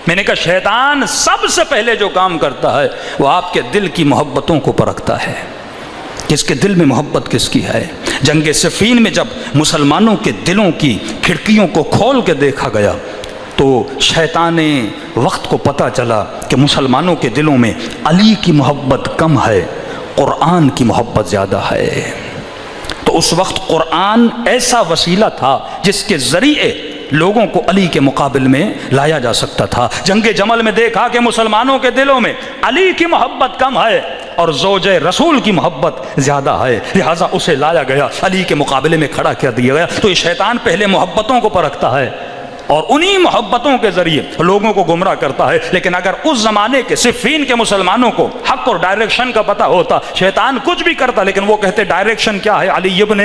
میں نے کہا شیطان سب سے پہلے جو کام کرتا ہے وہ آپ کے دل کی محبتوں کو پرکھتا ہے، کس کے دل میں محبت کس کی ہے۔ جنگ صفین میں جب مسلمانوں کے دلوں کی کھڑکیوں کو کھول کے دیکھا گیا تو شیطان وقت کو پتہ چلا کہ مسلمانوں کے دلوں میں علی کی محبت کم ہے، قرآن کی محبت زیادہ ہے۔ تو اس وقت قرآن ایسا وسیلہ تھا جس کے ذریعے لوگوں کو علی کے مقابل میں لایا جا سکتا تھا۔ جنگ جمل میں دیکھا کہ مسلمانوں کے دلوں میں علی کی محبت کم ہے اور زوج رسول کی محبت زیادہ ہے، لہٰذا اسے لایا گیا، علی کے مقابلے میں کھڑا کر دیا گیا۔ تو یہ شیطان پہلے محبتوں کو پرکھتا ہے اور انہی محبتوں کے ذریعے لوگوں کو گمراہ کرتا ہے۔ لیکن اگر اس زمانے کے صفین کے مسلمانوں کو حق اور ڈائریکشن کا پتہ ہوتا، شیطان کچھ بھی کرتا، لیکن وہ کہتے ڈائریکشن کیا ہے؟ علی ابن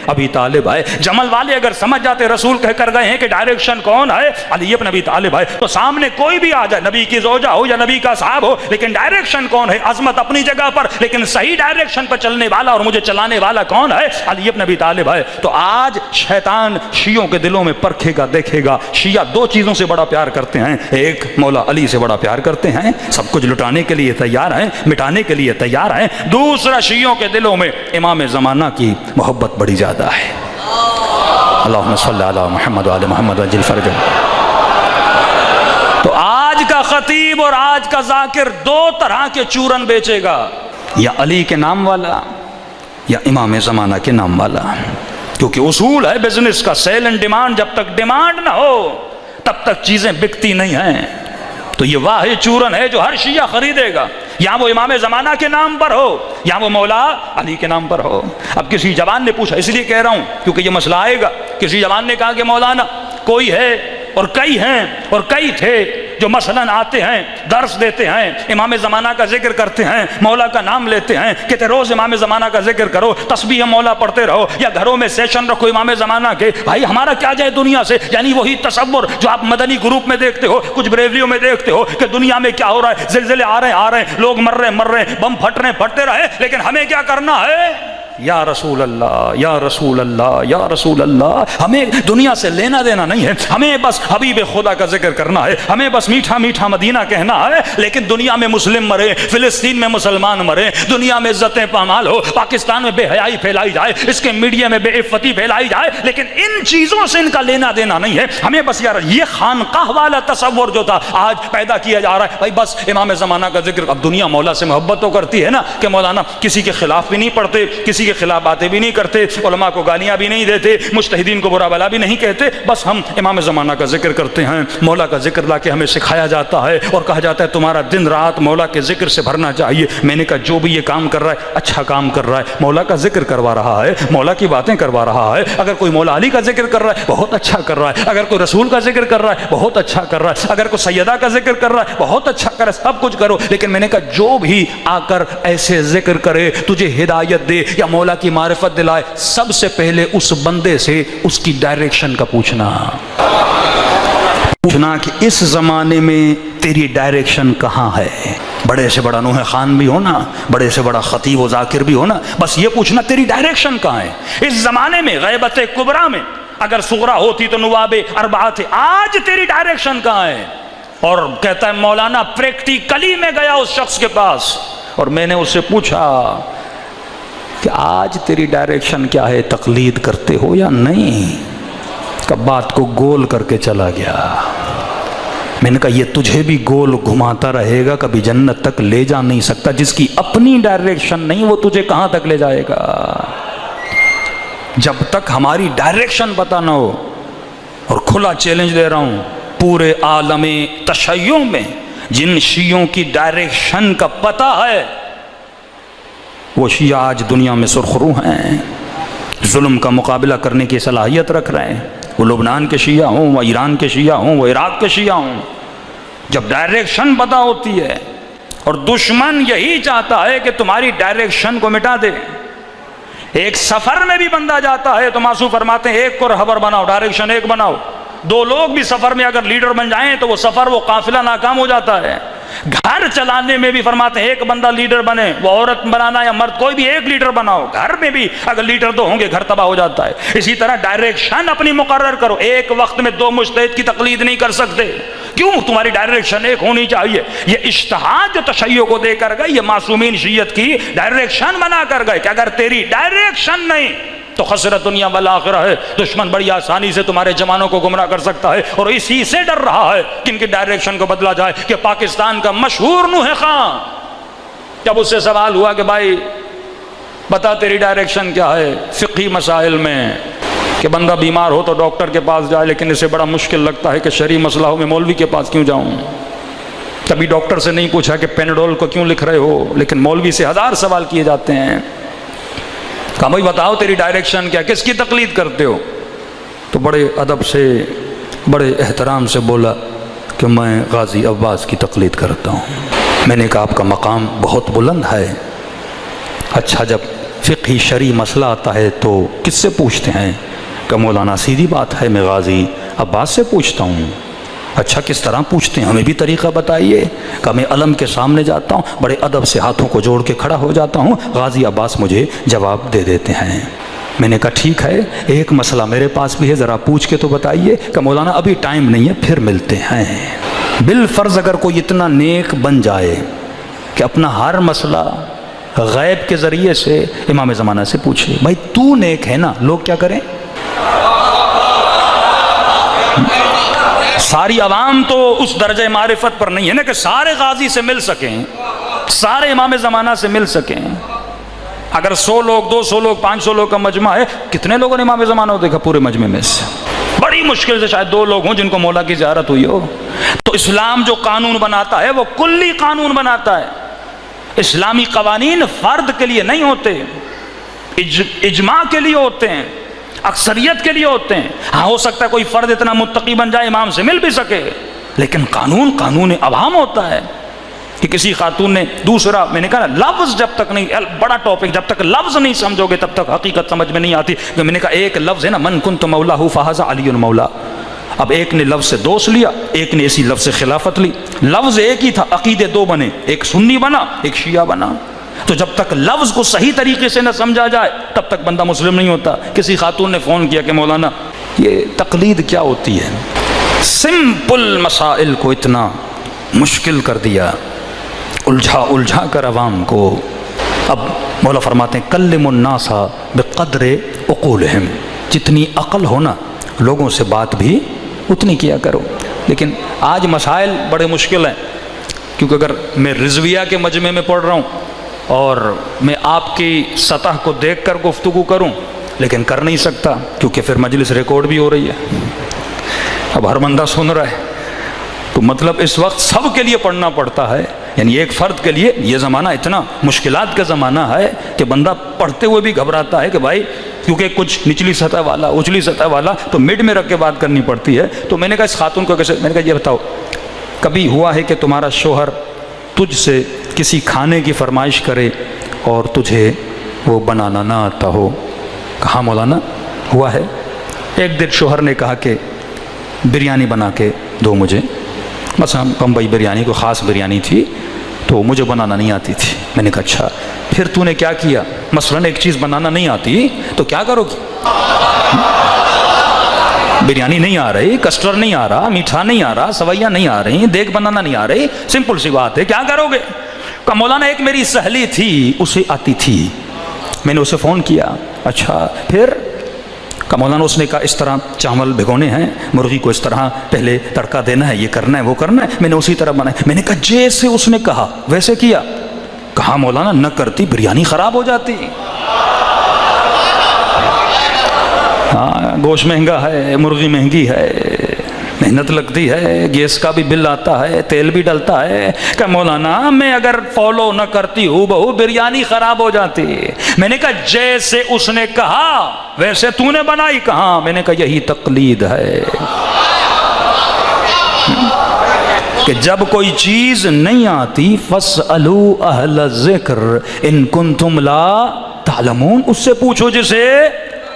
ابی طالب ہے۔ جمل والے اگر سمجھ جاتے رسول کہہ کر گئے ہیں کہ ڈائریکشن کون ہے؟ علی ابن ابی طالب ہے، تو سامنے کوئی بھی آ جائے، نبی کی زوجہ ہو یا نبی کا صاحب ہو، لیکن ڈائریکشن کون ہے؟ عظمت اپنی جگہ پر، لیکن صحیح ڈائریکشن پر چلنے والا اور مجھے چلانے والا کون ہے؟ علی ابن ابی طالب ہے۔ تو آج شیطان شیعوں کے دلوں میں پرکھے گا، دیکھے گا۔ شیعہ دو چیزوں سے بڑا پیار کرتے ہیں، ایک مولا علی سے بڑا پیار کرتے ہیں، سب کچھ لٹانے کے لیے تیار ہیں، مٹانے کے لیے تیار ہیں۔ دوسرا، شیعوں کے دلوں میں امام زمانہ کی محبت بڑی زیادہ ہے۔ اللہم صلی علی محمد وعلی محمد وعجل فرجہ۔ تو آج کا خطیب اور آج کا ذاکر دو طرح کے چورن بیچے گا، یا علی کے نام والا یا امام زمانہ کے نام والا، کیونکہ اصول ہے بزنس کا، سیل اینڈ ڈیمانڈ، جب تک ڈیمانڈ نہ ہو تب تک چیزیں بکتی نہیں ہیں۔ تو یہ واحد چورن ہے جو ہر شیعہ خریدے گا، یا وہ امام زمانہ کے نام پر ہو یا وہ مولا علی کے نام پر ہو۔ اب کسی جوان نے پوچھا، اس لیے کہہ رہا ہوں کیونکہ یہ مسئلہ آئے گا، کسی جوان نے کہا کہ مولانا کوئی ہے اور کئی ہیں اور کئی تھے جو مثلاً آتے ہیں، درس دیتے ہیں، امام زمانہ کا ذکر کرتے ہیں، مولا کا نام لیتے ہیں، کہتے روز امام زمانہ کا ذکر کرو، تسبیح مولا پڑھتے رہو، یا گھروں میں سیشن رکھو امام زمانہ کے۔ بھائی ہمارا کیا جائے دنیا سے؟ یعنی وہی تصور جو آپ مدنی گروپ میں دیکھتے ہو، کچھ بریویوں میں دیکھتے ہو کہ دنیا میں کیا ہو رہا ہے، زلزلے آ رہے ہیں، لوگ مر رہے ہیں، بم پھٹتے رہے، لیکن ہمیں کیا کرنا ہے؟ یا رسول اللہ، یا رسول اللہ، یا رسول اللہ۔ ہمیں دنیا سے لینا دینا نہیں ہے، ہمیں بس حبیب خدا کا ذکر کرنا ہے، ہمیں بس میٹھا میٹھا مدینہ کہنا ہے۔ لیکن دنیا میں مسلم مرے، فلسطین میں مسلمان مرے، دنیا میں عزتیں پامال ہو، پاکستان میں بے حیائی پھیلائی جائے، اس کے میڈیا میں بے عفتی پھیلائی جائے، لیکن ان چیزوں سے ان کا لینا دینا نہیں ہے۔ ہمیں بس یار یہ خانقاہ والا تصور جو تھا آج پیدا کیا جا رہا ہے، بھائی بس امام زمانہ کا ذکر۔ اب دنیا مولا سے محبت تو کرتی ہے نا کہ مولانا کسی کے خلاف بھی نہیں پڑھتے، کسی کے خلاف باتیں بھی نہیں کرتے، علماء کو گالیاں بھی نہیں دیتے، مجتہدین کو برا بلا بھی نہیں کہتے، بس ہم امام زمانہ کا ذکر کرتے ہیں۔ مولا کا ذکر لا کے ہمیں سکھایا جاتا ہے اور کہا جاتا ہے تمہارا دن رات مولا کے ذکر سے بھرنا چاہیے۔ میں نے کہا جو بھی یہ کام کر رہا ہے اچھا کام کر رہا ہے، مولا کا ذکر کروا رہا ہے، مولا کی باتیں کروا رہا ہے۔ اگر کوئی مولا علی کا ذکر کر رہا ہے بہت اچھا کر رہا ہے، اگر کوئی رسول کا ذکر کر رہا ہے بہت اچھا کر رہا ہے، اگر کوئی سیدہ کا ذکر کر رہا ہے بہت اچھا کر رہا ہے، سب کچھ کرو۔ لیکن میں نے کہا جو بھی آ کر ایسے ذکر کرے، تجھے ہدایت دے یا مولا کی معرفت دلائے، سب سے پہلے اس بندے سے اس کی ڈائریکشن کا پوچھنا کہ اس زمانے میں تیری ڈائریکشن کہاں ہے۔ بڑے سے بڑا نوح خان بھی ہونا، بڑے سے بڑا خطیب و ذاکر بھی ہونا، بس یہ پوچھنا تیری ڈائریکشن کہاں ہے۔ اس زمانے میں غیبت کبریٰ میں اگر صغریٰ ہوتی تو نواب اربعہ تھے، آج تیری ڈائریکشن کہاں ہے؟ اور کہتا ہے مولانا پریکٹیکلی میں گیا اس شخص کے پاس اور میں نے اس سے پوچھا کہ آج تیری ڈائریکشن کیا ہے، تقلید کرتے ہو یا نہیں؟ کہ بات کو گول کر کے چلا گیا۔ میں نے کہا یہ تجھے بھی گول گھماتا رہے گا، کبھی جنت تک لے جا نہیں سکتا۔ جس کی اپنی ڈائریکشن نہیں وہ تجھے کہاں تک لے جائے گا؟ جب تک ہماری ڈائریکشن پتہ نہ ہو، اور کھلا چیلنج دے رہا ہوں پورے عالم تشیع میں جن شیعوں کی ڈائریکشن کا پتہ ہے وہ شیعہ آج دنیا میں سرخرو ہیں، ظلم کا مقابلہ کرنے کی صلاحیت رکھ رہے ہیں۔ وہ لبنان کے شیعہ ہوں، وہ ایران کے شیعہ ہوں، وہ عراق کے شیعہ ہوں، جب ڈائریکشن پتہ ہوتی ہے، اور دشمن یہی چاہتا ہے کہ تمہاری ڈائریکشن کو مٹا دے۔ ایک سفر میں بھی بندہ جاتا ہے تو معصوم فرماتے ہیں ایک کو رہبر بناؤ، ڈائریکشن ایک بناؤ۔ دو لوگ بھی سفر میں اگر لیڈر بن جائیں تو وہ سفر، وہ قافلہ ناکام ہو جاتا ہے۔ گھر چلانے میں بھی فرماتے ہیں ایک بندہ لیڈر بنے، وہ عورت بنانا یا مرد کوئی بھی ایک لیڈر بناؤ۔ گھر میں بھی اگر لیڈر دو ہوں گے گھر تباہ ہو جاتا ہے۔ اسی طرح ڈائریکشن اپنی مقرر کرو، ایک وقت میں دو مجتہد کی تقلید نہیں کر سکتے، کیوں تمہاری ڈائریکشن ایک ہونی چاہیے؟ یہ اجتہاد جو تشیع کو دے کر گئے، یہ معصومین شیعت کی ڈائریکشن بنا کر گئے کہ اگر تیری ڈائریکشن نہیں تو خسرت دنیا والآخرہ ہے، دشمن بڑی آسانی سے تمہارے جوانوں کو گمراہ کر سکتا ہے، اور اسی سے ڈر رہا ہے کہ ان کی ڈائریکشن کو بدلا جائے۔ کہ پاکستان کا مشہور نوح خان، جب اس سے سوال ہوا کہ بھائی بتا تیری ڈائریکشن کیا ہے فقہی مسائل میں، کہ بندہ بیمار ہو تو ڈاکٹر کے پاس جائے، لیکن اسے بڑا مشکل لگتا ہے کہ شرعی مسئلہ ہو میں مولوی کے پاس کیوں جاؤں؟ کبھی ڈاکٹر سے نہیں پوچھا کہ پیناڈول کو کیوں لکھ رہے ہو، لیکن مولوی سے ہزار سوال کیے جاتے ہیں۔ کہا بھائی بتاؤ تیری ڈائریکشن کیا، کس کی تقلید کرتے ہو؟ تو بڑے ادب سے بڑے احترام سے بولا کہ میں غازی عباس کی تقلید کرتا ہوں۔ میں نے کہا آپ کا مقام بہت بلند ہے، اچھا جب فقہی شرعی مسئلہ آتا ہے تو کس سے پوچھتے ہیں؟ کہ مولانا سیدھی بات ہے میں غازی عباس سے پوچھتا ہوں۔ اچھا کس طرح پوچھتے ہیں، ہمیں بھی طریقہ بتائیے۔ کہ میں علم کے سامنے جاتا ہوں، بڑے ادب سے ہاتھوں کو جوڑ کے کھڑا ہو جاتا ہوں، غازی عباس مجھے جواب دے دیتے ہیں۔ میں نے کہا ٹھیک ہے، ایک مسئلہ میرے پاس بھی ہے، ذرا پوچھ کے تو بتائیے۔ کہ مولانا ابھی ٹائم نہیں ہے، پھر ملتے ہیں۔ بالفرض اگر کوئی اتنا نیک بن جائے کہ اپنا ہر مسئلہ غیب کے ذریعے سے امام زمانہ سے پوچھے، بھائی تو نیک ہے نا، لوگ کیا کریں؟ ساری عوام تو اس درجہ معرفت پر نہیں ہے نا کہ سارے غازی سے مل سکیں، سارے امام زمانہ سے مل سکیں۔ اگر 100 لوگ 200 لوگ 500 لوگ کا مجمع ہے، کتنے لوگوں نے امام زمانہ کو دیکھا پورے مجمع میں سے؟ بڑی مشکل سے شاید 2 لوگ ہوں جن کو مولا کی زیارت ہوئی ہو۔ تو اسلام جو قانون بناتا ہے وہ کلی قانون بناتا ہے۔ اسلامی قوانین فرد کے لیے نہیں ہوتے، اجماع کے لیے ہوتے ہیں، اکثریت کے لیے ہوتے ہیں۔ ہاں ہو سکتا ہے کوئی فرد اتنا متقی بن جائے امام سے مل بھی سکے، لیکن قانون عوام ہوتا ہے۔ کہ کسی خاتون نے دوسرا، میں نے کہا لفظ جب تک نہیں، بڑا ٹاپک، جب تک لفظ نہیں سمجھو گے تب تک حقیقت سمجھ میں نہیں آتی۔ کہ میں نے کہا ایک لفظ ہے نا، من کنت مولا فہذا علی مولا۔ اب ایک نے لفظ سے دوست لیا، ایک نے اسی لفظ سے خلافت لی، لفظ ایک ہی تھا، عقیدے 2 بنے، ایک سنی بنا ایک شیعہ بنا۔ تو جب تک لفظ کو صحیح طریقے سے نہ سمجھا جائے تب تک بندہ مسلم نہیں ہوتا۔ کسی خاتون نے فون کیا کہ مولانا یہ تقلید کیا ہوتی ہے؟ سمپل مسائل کو اتنا مشکل کر دیا، الجھا کر عوام کو۔ اب مولا فرماتے ہیں کلم الناس بقدر عقولہم، جتنی عقل ہونا لوگوں سے بات بھی اتنی کیا کرو۔ لیکن آج مسائل بڑے مشکل ہیں، کیونکہ اگر میں رضویہ کے مجمع میں پڑھ رہا ہوں اور میں آپ کی سطح کو دیکھ کر گفتگو کروں، لیکن کر نہیں سکتا کیونکہ پھر مجلس ریکارڈ بھی ہو رہی ہے، اب ہر بندہ سن رہا ہے، تو مطلب اس وقت سب کے لیے پڑھنا پڑتا ہے۔ یعنی ایک فرد کے لیے یہ زمانہ اتنا مشکلات کا زمانہ ہے کہ بندہ پڑھتے ہوئے بھی گھبراتا ہے کہ بھائی، کیونکہ کچھ نچلی سطح والا اچلی سطح والا تو مڈ میں رکھ کے بات کرنی پڑتی ہے۔ تو میں نے کہا اس خاتون کو کیسے، میں نے کہا یہ بتاؤ کبھی ہوا ہے کہ تمہارا شوہر تجھ سے کسی کھانے کی فرمائش کرے اور تجھے وہ بنانا نہ آتا ہو؟ کہا مولانا ہوا ہے۔ ایک دن شوہر نے کہا کہ بریانی بنا کے دو مجھے، مثلا بمبئی بریانی، کو خاص بریانی تھی تو مجھے بنانا نہیں آتی تھی۔ میں نے کہا اچھا پھر تو نے کیا کیا؟ مثلا ایک چیز بنانا نہیں آتی تو کیا کرو گی؟ بریانی نہیں آ رہی، کسٹر نہیں آ رہا، میٹھا نہیں آ رہا، سویاں نہیں آ رہی، دیگ بنانا نہیں آ رہی، سمپل سی بات ہے، کیا کرو گے؟ کہا مولانا ایک میری سہیلی تھی اسے آتی تھی، میں نے اسے فون کیا۔ اچھا پھر؟ کہ مولانا اس نے کہا اس طرح چاول بھگونے ہیں، مرغی کو اس طرح پہلے تڑکا دینا ہے، یہ کرنا ہے وہ کرنا ہے، میں نے اسی طرح بنایا۔ میں نے کہا جیسے اس نے کہا ویسے کیا؟ کہا مولانا نہ کرتی بریانی خراب ہو جاتی۔ ہاں گوشت مہنگا ہے، مرغی مہنگی ہے، محنت لگتی ہے، گیس کا بھی بل آتا ہے، تیل بھی ڈلتا ہے۔ کہ مولانا میں اگر فالو نہ کرتی ہوں بہو بریانی خراب ہو جاتی۔ میں نے کہا جیسے اس نے کہا ویسے تو نے بنائی؟ کہاں؟ میں نے کہا یہی تقلید ہے کہ جب کوئی چیز نہیں آتی فَاسْأَلُوا أَهْلَ الذِّكْرِ إِن كُنتُمْ لَا تَعْلَمُونَ، اس سے پوچھو جسے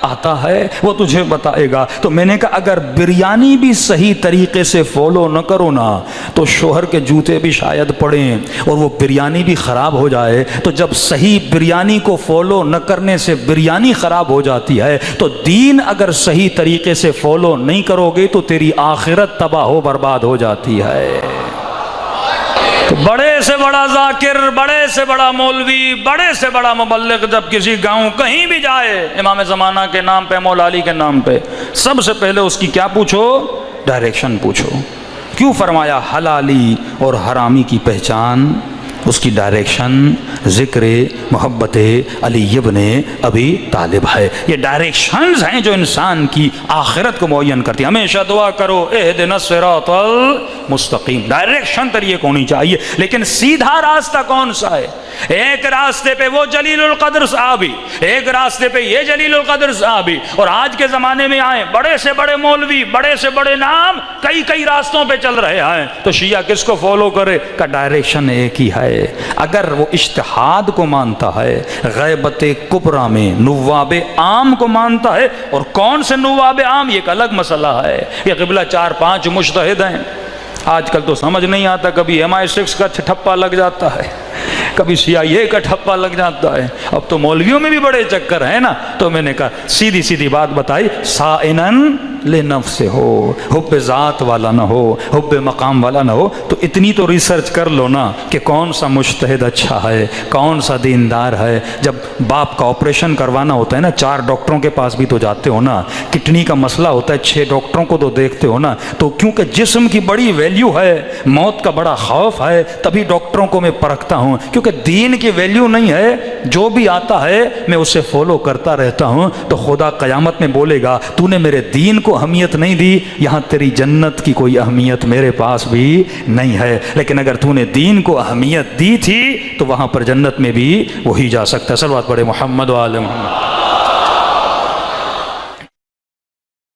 آتا ہے وہ تجھے بتائے گا۔ تو میں نے کہا اگر بریانی بھی صحیح طریقے سے فالو نہ کرو نا تو شوہر کے جوتے بھی شاید پڑیں اور وہ بریانی بھی خراب ہو جائے۔ تو جب صحیح بریانی کو فالو نہ کرنے سے بریانی خراب ہو جاتی ہے تو دین اگر صحیح طریقے سے فالو نہیں کرو گے تو تیری آخرت تباہ و برباد ہو جاتی ہے۔ تو بڑے سے بڑا ذاکر، بڑے سے بڑا مولوی، بڑے سے بڑا مبلغ جب کسی گاؤں کہیں بھی جائے امام زمانہ کے نام پہ، مولا علی کے نام پہ، سب سے پہلے اس کی کیا پوچھو؟ ڈائریکشن پوچھو۔ کیوں فرمایا حلالی اور حرامی کی پہچان؟ اس کی ڈائریکشن ذکر محبت علی ابن ابی طالب ہے۔ یہ ڈائریکشنز ہیں جو انسان کی آخرت کو معین کرتی ہیں۔ ہمیشہ دعا کرو اہدنا الصراط المستقیم، ڈائریکشن طریق ہونی چاہیے، لیکن سیدھا راستہ کون سا ہے؟ ایک راستے پہ وہ جلیل القدر صحابی، ایک راستے پہ یہ جلیل القدر صحابی، اور آج کے زمانے میں آئے بڑے سے بڑے مولوی، بڑے سے بڑے نام کئی راستوں پہ چل رہے ہیں، تو شیعہ کس کو فالو کرے؟ کا ڈائریکشن ایک ہی ہے۔ اگر وہ اجتہاد کو مانتا ہے، غیبت کبریٰ میں نواب عام کو مانتا ہے، اور کون سے نواب عام یہ ایک الگ مسئلہ ہے۔ یہ قبلہ 4-5 مجتہد ہیں، آج کل تو سمجھ نہیں آتا، کبھی MI6 کا ٹھپا لگ جاتا ہے، کبھی CIA کا ٹھپا لگ جاتا ہے، اب تو مولویوں میں بھی بڑے چکر ہیں نا۔ تو میں نے کہا سیدھی بات بتائی، سائنن لنفس ہو، حب ذات والا نہ ہو، حب مقام والا نہ ہو، تو اتنی تو ریسرچ کر لو نا کہ کون سا مجتہد اچھا ہے، کون سا دیندار ہے۔ جب باپ کا آپریشن کروانا ہوتا ہے نا، 4 ڈاکٹروں کے پاس بھی تو جاتے ہو نا، کڈنی کا مسئلہ ہوتا ہے 6 ڈاکٹروں کو تو دیکھتے ہو نا، تو کیونکہ جسم کی بڑی ویلیو ہے، موت کا بڑا خوف ہے، تبھی ڈاکٹروں کو میں پرکھتا ہوں، کیونکہ دین کی ویلیو نہیں ہے، جو بھی آتا ہے میں اسے فالو کرتا رہتا ہوں، تو خدا قیامت میں بولے گا تو نے میرے دین کو اہمیت نہیں دی، یہاں تیری جنت کی کوئی اہمیت میرے پاس بھی نہیں ہے، لیکن اگر تو نے دین کو اہمیت دی تھی تو وہاں پر جنت میں بھی وہی جا سکتا ہے۔ صلوات پڑھے محمد و آل محمد۔